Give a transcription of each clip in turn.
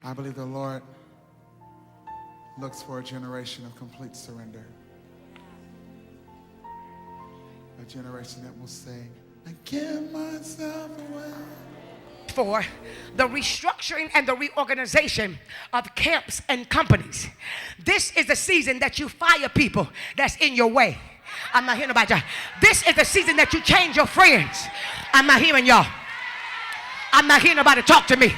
I believe the Lord looks for a generation of complete surrender. A generation that will say, I give myself away. For the restructuring and the reorganization of camps and companies. This is the season that you fire people that's in your way. I'm not hearing about y'all. This is the season that you change your friends. I'm not hearing y'all. I'm not hearing nobody talk to me.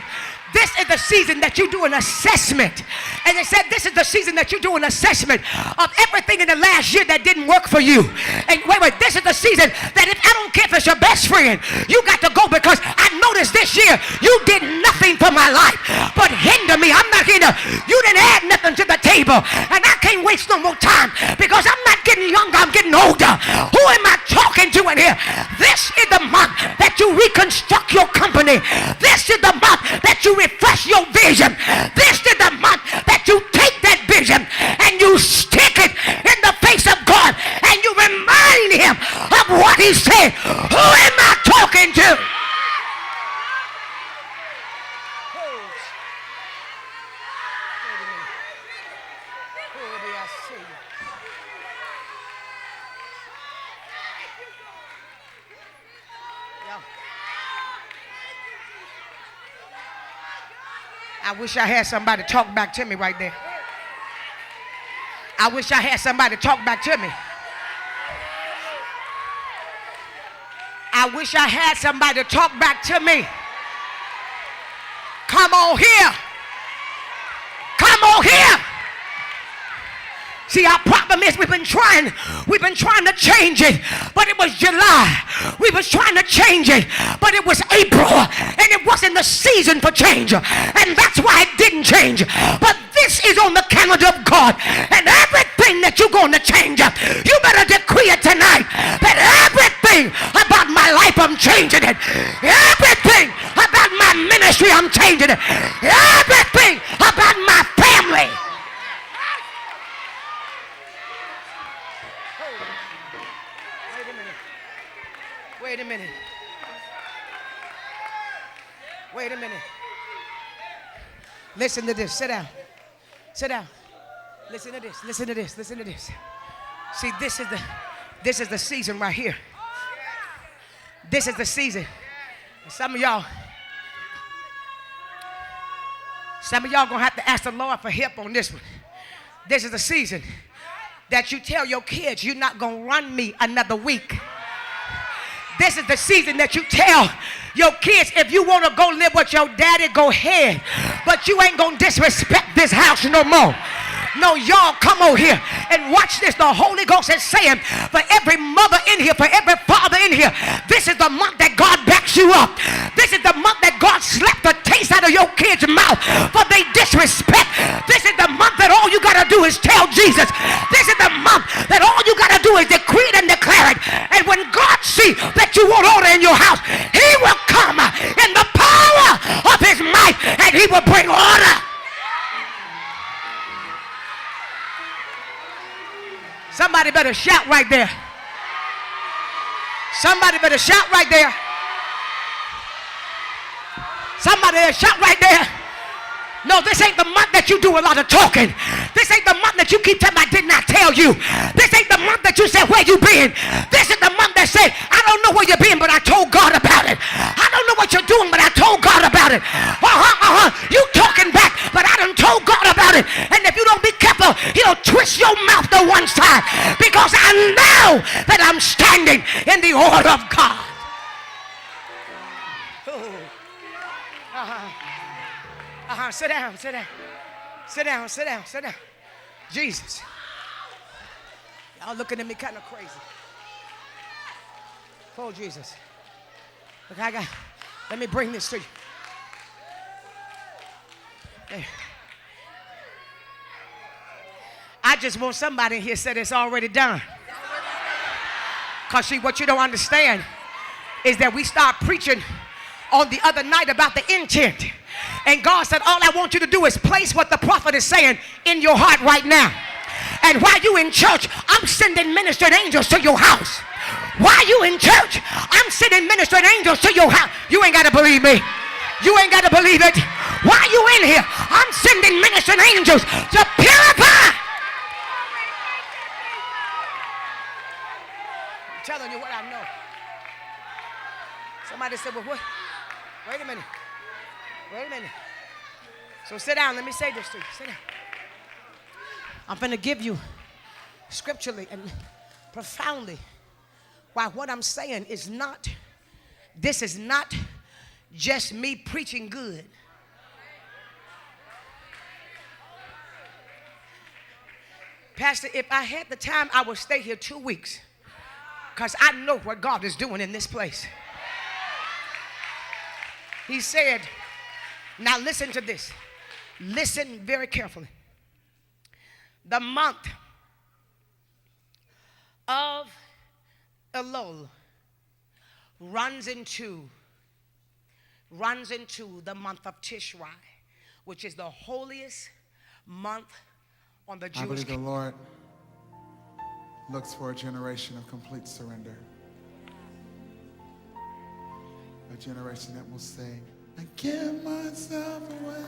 This is the season that you do an assessment. And they said this is the season that you do an assessment of everything in the last year that didn't work for you. And wait, this is the season that if I don't care if it's your best friend, you got to go, because I noticed this year you did nothing for my life but hinder me. I'm not here. You didn't add nothing to the table. And I can't waste no more time because I'm not getting younger, I'm getting older. Who am I talking to in here? This is the month that you reconstruct your company. This is the month that you refresh your vision. This is the month that you take that vision and you stick it in the face of God and you remind him of what he said. Who am I talking to? I wish I had somebody talk back to me right there. I wish I had somebody talk back to me. I wish I had somebody talk back to me. Come on here. Come on here. See, our problem is we've been trying to change it, but it was July. We was trying to change it, but it was April, and it wasn't the season for change, and that's why it didn't change. But this is on the calendar of God, and everything that you're going to change, you better decree it tonight, that everything about my life, I'm changing it. Everything about my ministry, I'm changing it. Everything about my family. Wait a minute. Wait a minute. Listen to this. Sit down. Sit down. Listen to this. Listen to this. Listen to this. See, this is the season right here. This is the season. And some of y'all gonna have to ask the Lord for help on this one. This is the season that you tell your kids you're not gonna run me another week. This is the season that you tell your kids, if you want to go live with your daddy, go ahead. But you ain't going to disrespect this house no more. No, y'all come over here and watch this. The Holy Ghost is saying for every mother in here, for every father in here, this is the month that God backs you up. This is the month that God slapped the taste out of your kids' mouth for they disrespect. This is the month that all you got to do is tell Jesus. This is the month that all you got to do is decree it and declare it. And when God sees that you want order in your house, he will come in the power of his might and he will bring order. Somebody better shout right there. Somebody better shout right there. Somebody better shout right there. No, this ain't the month that you do a lot of talking. This ain't the month that you keep telling me I did not tell you. This ain't the month that you said, where you been? This is the month that said, I don't know where you been, but I told God about it. I don't know what you're doing, but I told God about it. You talking back, but I done told God about it. And if you don't be careful, he'll twist your mouth to one side, because I know that I'm standing in the order of God. Sit down, sit down. Sit down, sit down, sit down. Jesus. Y'all looking at me kind of crazy. Oh, Jesus. Look, let me bring this to you. There. I just want somebody in here said it's already done. Because see, what you don't understand is that we start preaching on the other night about the intent. And God said, all I want you to do is place what the prophet is saying in your heart right now. And while you in church, I'm sending ministering angels to your house. While you in church, I'm sending ministering angels to your house. You ain't got to believe me. You ain't got to believe it. While you in here, I'm sending ministering angels to purify. I'm telling you what I know. Somebody said, well, what? Wait a minute. Wait a minute. So sit down. Let me say this to you. Sit down. I'm going to give you scripturally and profoundly why what I'm saying is not, this is not just me preaching good. Pastor, if I had the time, I would stay here 2 weeks because I know what God is doing in this place. He said, now listen to this. Listen very carefully. The month of Elul runs into the month of Tishrei, which is the holiest month on the I Jewish believe the calendar. Lord looks for a generation of complete surrender. A generation that will say, I give myself away.